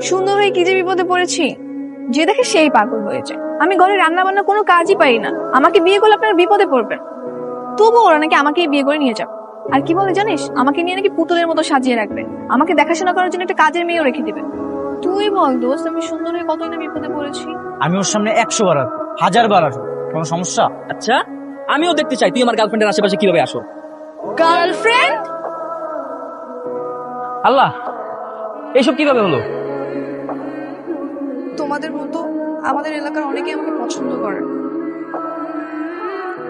সুন্দর হয়ে কি যে বিপদে পড়েছি, যে দেখে সেই পাগল হয়েছে। আমি ঘরে রান্না বান্না কোনো কাজই পারি না, আমাকে বিয়ে করলে আপনারা বিপদে পড়বেন। তবু ওরা নাকি আমাকেই বিয়ে করে নিয়ে যাবে। আর কি বলে জানিস, আমাকে নিয়ে নাকি পুতুলের মতো সাজিয়ে রাখবে, আমাকে দেখাশোনা করার জন্য একটা কাজের মেয়েও রেখে দিবে। তুই বল দোস্ত, আমি সুন্দর হয়ে কতই না বিপদে পড়েছি। আমি ওর সামনে 100 বার আসবো, 1000 বার আসবো, কোনো সমস্যা? আচ্ছা, আমিও দেখতে চাই তুই আমার গার্লফ্রেন্ডের আশেপাশে কিভাবে আসো। গার্লফ্রেন্ড? আল্লাহ, এইসব কিভাবে হলো? তোমাদের মতো আমাদের এলাকার অনেকে আমাকে পছন্দ করে।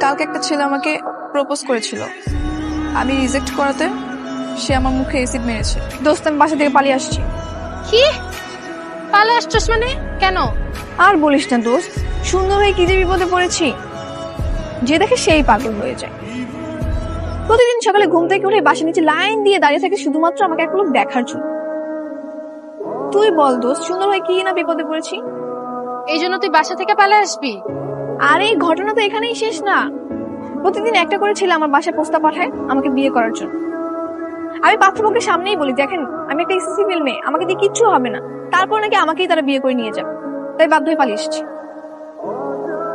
কালকে একটা ছেলে আমাকে প্রপোজ করেছিল, আমি রিজেক্ট করাতে সে আমার মুখে অ্যাসিড মেরেছে। দোস্ত, আমি বাসা থেকে পালিয়ে আসছি। কি পালে আসছস মানে? কেন? আর বলিস না দোস্ত, সুন্দর হয়ে কি যে বিপদে পড়েছি, যে দেখে সেই পাগল হয়ে যায়। প্রতিদিন সকালে ঘুম থেকে উঠে বাসা নিচে লাইন দিয়ে দাঁড়িয়ে থাকে শুধুমাত্র আমাকে এক লোক দেখার জন্য। তুই বল দোস্ত, সুন্দর হয়ে কি না বিপদে পড়েছি। এই জন্য তুই বাসা থেকে পালে আসবি? আর এই ঘটনা তো এখানেই শেষ না। প্রতিদিন একটা করে ছেলে আমার বাসায় প্রস্তাব পাঠায় আমাকে বিয়ে করার জন্য। আমি পাত্রপক্ষের সামনেই বলি, দেখেন আমি একটা এসএসসি ফেল মেয়ে, আমাকে দিয়ে কিচ্ছু হবে না। তারপর নাকি আমাকেই তারা বিয়ে করে নিয়ে যাবে, তাই বাধ্য হয়ে পালিয়ে এসেছি।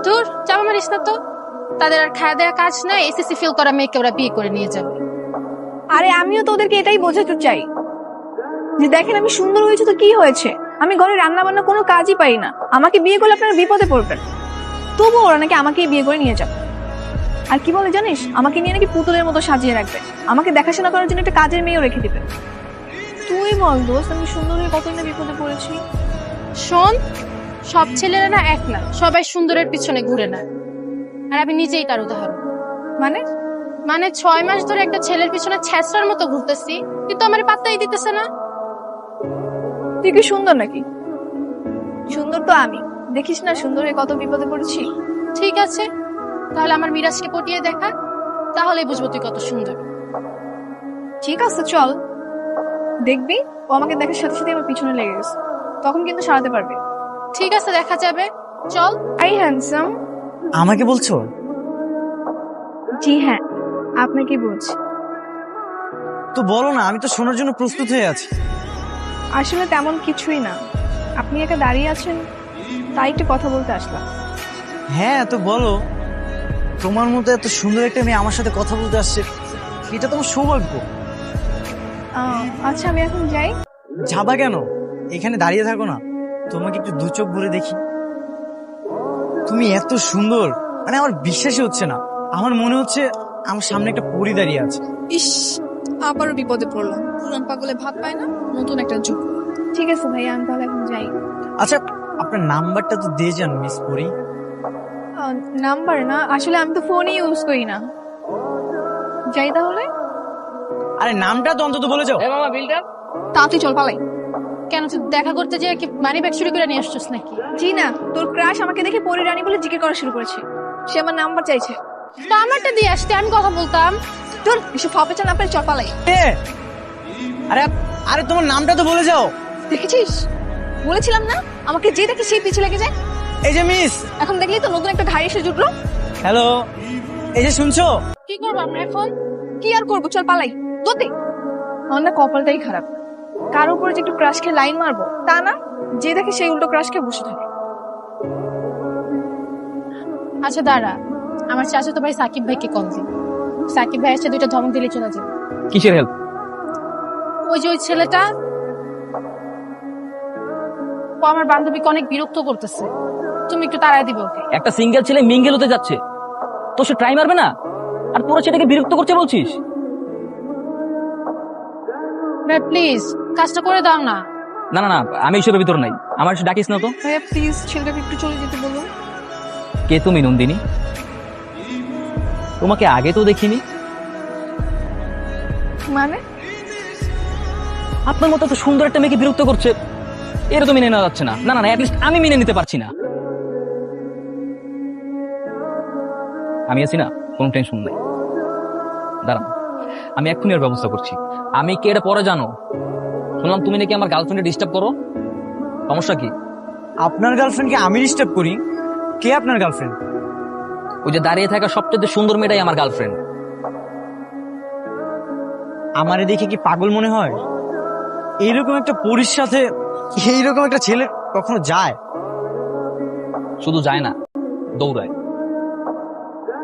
তোর চাপা মারিস না তো, তাদের আর খাওয়া দেওয়া কাজ নাই, এসএসসি ফেল করা মেয়েকে ওরা বিয়ে করে নিয়ে যাবে। আরে আমিও তো ওদেরকে এটাই বোঝাতে চাই যে দেখেন আমি সুন্দর হয়েছে তো কি হয়েছে, আমি ঘরে রান্না বান্না কোনো কাজই পারি না, আমাকে বিয়ে করলে আপনারা বিপদে পড়বেন। তবু ওরা নাকি আমাকেই বিয়ে করে নিয়ে যাবে। আর কি বলে জানিস, আমাকে নিয়ে নাকি পুতুলের মতো সাজিয়ে রাখবে, আমাকে দেখাশোনা করার জন্য একটা কাজের মেয়েও রেখে দিবে। তুই বল দোস্ত, আমি সুন্দর হয়ে কতই না বিপদে পড়েছি। শোন, সব ছেলেরা না এক না, সবাই সুন্দরের পিছনে ঘুরে না। আর আমি নিজেই তার উদাহরণ। মানে? মানে 6 মাস ধরে একটা ছেলের পিছনে ছ্যাঁচড়ার মতো ঘুরতেছি, কিন্তু আমার পাত্তাই দিতেছে না। তুই কি সুন্দর নাকি? সুন্দর তো আমি, দেখিস না সুন্দর হয়ে কত বিপদে পড়েছি। ঠিক আছে, তাহলে আমার মিরাজকে পটিয়ে দেখা, তাহলেই বুঝবো তুই কত সুন্দর। ঠিক আছে চল, দেখবি ও আমাকে দেখার সাথে সাথে আমার পিছনে লেগে গেছে, তখন কিন্তু সারাতে পারবে। ঠিক আছে, দেখা যাবে, চল। I handsome. আমাকে বলছো? জি হ্যাঁ, আপনাকে বলছি। তো বলো না, আমি তো শোনার জন্য প্রস্তুত হয়ে আছি। আসলে তেমন কিছুই না, আপনি একা দাঁড়িয়ে আছেন তাই একটু কথা বলতে আসলাম। হ্যাঁ তো বলো, তোমার মতো এত সুন্দর একটা মেয়ে আমার সাথে কথা বলতে আসছে, এটা তোমার সৌভাগ্য। আচ্ছা আমি এখন যাই। যাবা কেন? এখানে দাঁড়িয়ে থাকো না, তোমাকে একটু দু চোখ ভরে দেখি। তুমি এত সুন্দর, মানে আমার বিশ্বাসই হচ্ছে না। আমার মনে হচ্ছে আমার সামনে একটা পরী দাঁড়িয়ে আছে। ইস, আবারও বিপদে পড়লাম। পুরান পাগলে ভাত পায় না, নতুন একটা যুগ। ঠিক আছে ভাইয়া, আমি তাহলে এখন যাই। আচ্ছা, আপনার নাম্বারটা তো দিয়ে যান মিস পরী। নাম্বার না, আসলে আমি তো ফোনই ইউজ করি না। যাই তাহলে। আরে নামটা তো অন্তত বলে যাও। মামা বিলটা। তাড়াতাড়ি চল পালাই। কেন, তুই দেখা করতে যে কি মানি ব্যাগ চুরি করে নিয়ে আসছিস নাকি? জি না, তোর ক্রাশ আমাকে দেখে পরি রানী বলে জিজ্ঞেস করা শুরু করেছে। সে আমার নাম্বার চাইছে। তো আমারটা দিয়ে আসতে, আমি কথা বলতাম। তোর এসব ফাপেচা না পেলে চল পালাই। এ, আরে আরে তোমার নামটা তো বলে যাও। দেখেছিস, বলেছিলাম না আমাকে যে দেখে সেই পিছে লেগে যায়। এই যে মিস। এখন দেখলি তো নতুন একটা ঘাড়ি এসে জুটলো। হ্যালো, এই যে শুনছো? কি করবো আমরা এখন? কি আর করবো, চল পালাই। দোতে আমার না কপালটাই খারাপ, কার উপরে যে একটু ক্রাশ খেয়ে লাইন মারবো তা না, যে দেখে সেই উল্টো ক্রাশ খেয়ে বসে থাকে। আচ্ছা দাঁড়া, আমার চাচাতো ভাই সাকিব ভাইকে কল দিই। সাকিব ভাই এসে 2টা ধমক দিলে চলে যাবে। কিসের হেল্প? ওই যে ওই ছেলেটা, ও আমার বান্ধবীকে অনেক বিরক্ত করতেছে, তুমি একটু তাড়ায় দিবে ওকে। একটা সিঙ্গেল ছেলে মিঙ্গেল হতে যাচ্ছে, তো সে ট্রাই মারবে না? আর পুরো ছেলেকে বিরক্ত করছে বলছিস? ভাই প্লিজ কাজটা করে দাও না। না না না, আমি এইসবের ভিতর নাই, আমার এসে ডাকিস না তো। ভাইয়া প্লিজ ছেলেটাকে একটু চলে যেতে বলুন। কে তুমি নন্দিনী? তোমাকে আগে তো দেখিনি। মানে? আপনার মতো এত সুন্দর একটা মেয়েকে বিরক্ত করছে, এটা তো মেনে নেওয়া যাচ্ছে না। না না না, অ্যাটলিস্ট আমি মেনে নিতে পারছি না। আমি আছি না, কোনো টেনশন নেই। দাঁড়ান, আমি এক্ষুনি এর ব্যবস্থা করছি। আমি কে এটা পরে জানো। শুনলাম তুমি নাকি আমার গার্লফ্রেন্ডে ডিস্টার্ব করো, সমস্যা কি? আপনার গার্লফ্রেন্ডকে আমি ডিস্টার্ব করি? কে আপনার গার্লফ্রেন্ড? ওই যে দাঁড়িয়ে থাকা সবচেয়ে সুন্দর মেয়েটাই আমার গার্লফ্রেন্ড। আমারে দেখে কি পাগল মনে হয়? এইরকম একটা পরীর সাথে এইরকম একটা ছেলে কখনো যায়? শুধু যায় না, দৌড়ায়।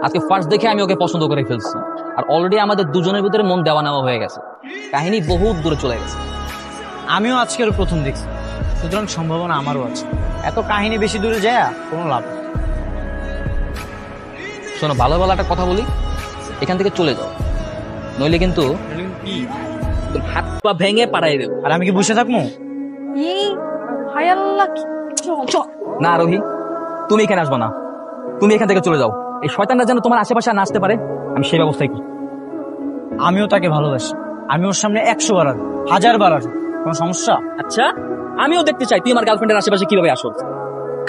আজকে ফার্স্ট দেখে আমি ওকে পছন্দ করে ফেলছি, আর অলরেডি আমাদের দুজনের ভিতরে মন দেওয়া নেওয়া হয়ে গেছে। কাহিনী বহুত দূরে চলে গেছে। আমিও আজকের প্রথম দেখছি, সুতরাং সম্ভাবনা আমারও আছে। এত কাহিনী বেশি দূরে যায় কোনো লাভ নেই। শোনো, ভালো ভালো একটা কথা বলি, এখান থেকে চলে যাও, নইলে কিন্তু তোর হাত পা ভেঙে পাড়াই দেবো। আর আমি কি বসে থাকবো? হায় আল্লাহ, না রোহি, তুমি এখানে আসবে না, তুমি এখান থেকে চলে যাও। এই শয়তানরা যেন তোমার আশেপাশে আর না আসতে পারে, আমি সেই ব্যবস্থাই করি। আমিও তাকে ভালোবাসি, আমি ওর সামনে 100 বার আসবো, 1000 বার আসবো, কোনো সমস্যা? আচ্ছা, আমিও দেখতে চাই তুই আমার গার্লফ্রেন্ডের আশেপাশে কিভাবে আসো।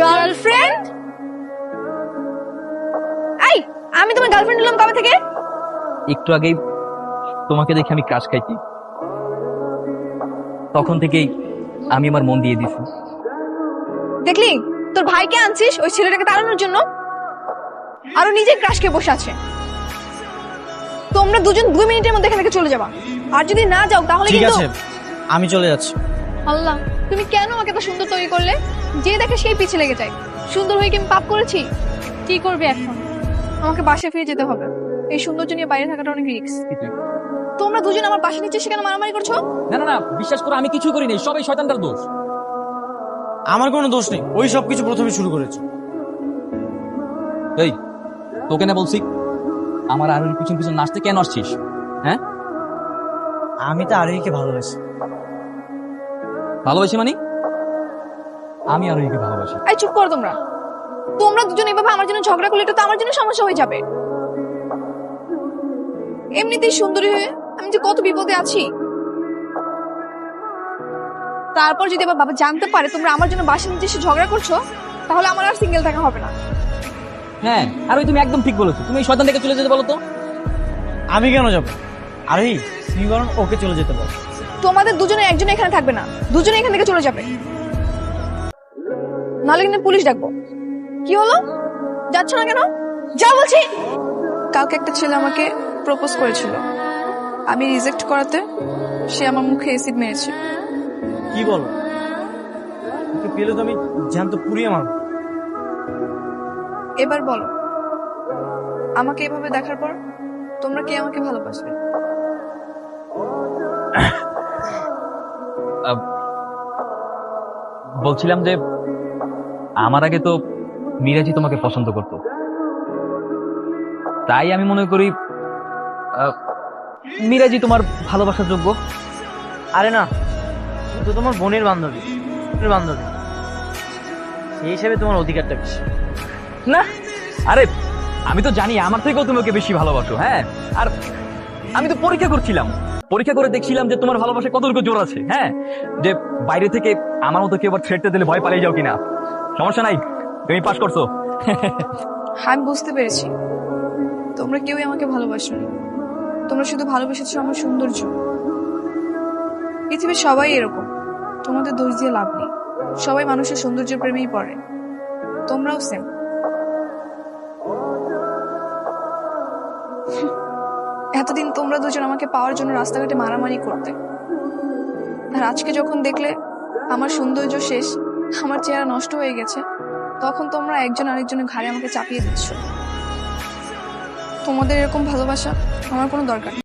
গার্লফ্রেন্ড? এই, আমি তোমার গার্লফ্রেন্ড হলাম কবে থেকে? একটু আগেই তোমাকে দেখে আমি ক্রাশ খাইছি, তখন থেকেই আমি আমার মন দিয়ে দিছি। দেখলি, তোর ভাইকে আনছিস ওই ছেলেটাকে তাড়ানোর জন্য, আরো নিজে ক্রাশ খেয়ে বসে আছে। তোমরা দুজন 2 মিনিটের মধ্যে এখান থেকে চলে যাবা, আর যদি না যাও তাহলে ঠিক কিন্তু। আছে, আমি চলে যাচ্ছি। আল্লাহ, তুমি কেন আমাকে এত সুন্দর তৈরি করলে? যে দেখে সেই পিছে লেগে যায়। সুন্দর হয়ে কি আমি পাপ করেছি? কি করবে এখন? আমাকে বাসায় ফিরে যেতে হবে। এই সৌন্দর্য নিয়ে বাইরে থাকাটা অনেক রিস্ক। তোমরা দুজন আমার পাশে নিচে সেখানে মারামারি করছো। না না না, বিশ্বাস করো আমি কিছু করিনি, সবাই শয়তানটার দোষ। আমার কোনো দোষ নেই, ওই সব কিছু প্রথমে শুরু করেছে। এই, তোকে না বলছি আমার আর পিছন পিছন নাচতে কেন আসছিস? হ্যাঁ, আমি তো আরোহীকে ভালোবাসি। ভালোবাসি মানে? আমি আরোহীকে ভালোবাসি। এই চুপ করো তোমরা। তোমরা দুজন এভাবে আমার জন্য ঝগড়া করলে এটা তো আমার জন্য সমস্যা হয়ে যাবে। এমনিতেই সুন্দরী হয়ে আমি যে কত বিপদে আছি, তারপর যদি আবার বাবা জানতে পারে তোমরা আমার জন্য বাসা নিচে এসে ঝগড়া করছো, তাহলে আমার আর সিঙ্গেল থাকা হবে না। হ্যাঁ, আর ওই তুমি একদম ঠিক বলেছো। তুমি এই শয়তান থেকে চলে যেতে বলো তো। আমি কেন যাবো? আরোহী, তুমি বরং ওকে চলে যেতে বলো। তোমাদের দুজনে একজন এখানে থাকবে না, দুজনে এখান থেকে চলে যাবে, নাহলে কিন্তু পুলিশ ডাকবো। কি হলো, যাচ্ছ না কেন? যা বলছি। কালকে একটা ছেলে আমাকে প্রপোজ করেছিল, আমি রিজেক্ট করাতে সে আমার মুখে অ্যাসিড মেরেছে। কি বলো? ওকে পেলে তো আমি জ্যান্ত পুড়িয়ে মারবো। এবার বলো, আমাকে এভাবে দেখার পর তোমরা কে আমাকে ভালোবাসবে? বলছিলাম যে আমার আগে তো মিরাজি তোমাকে পছন্দ করত, তাই আমি মনে করি মিরাজি তোমার ভালোবাসার যোগ্য। আরে না, ও তো তোমার বোনের বান্ধবী, সেই হিসেবে তোমার অধিকারটা বেশি। না, আরে আমি তো জানি আমার থেকেও তুমি ওকে বেশি ভালোবাসো। হ্যাঁ, আর আমি তো পরীক্ষা করছিলাম, পরীক্ষা করে দেখছিলাম যে তোমার ভালোবাসা কতটুকু জোর আছে। হ্যাঁ, যে বাইরে থেকে আমার মতো কেউ আবার থ্রেটটা দিলে ভয় পালিয়ে যাও কিনা। সমস্যা নাই, তুমি পাস করছো। আমি বুঝতে পেরেছি তোমরা কেউই আমাকে ভালোবাসোনি, তোমরা শুধু ভালোবেসেছো আমার সৌন্দর্য। পৃথিবীর সবাই এরকম, তোমাদের দোষ দিয়ে লাভ নেই। সবাই মানুষের সৌন্দর্যের প্রেমেই পড়ে, তোমরাও সেম। এতদিন তোমরা দুজন আমাকে পাওয়ার জন্য রাস্তাঘাটে মারামারি করতে, আর আজকে যখন দেখলে আমার সৌন্দর্য শেষ, আমার চেহারা নষ্ট হয়ে গেছে, তখন তোমরা একজন আরেকজনের ঘাড়ে আমাকে চাপিয়ে দিচ্ছ। তোমাদের এরকম ভালোবাসা আমার কোনো দরকার নেই।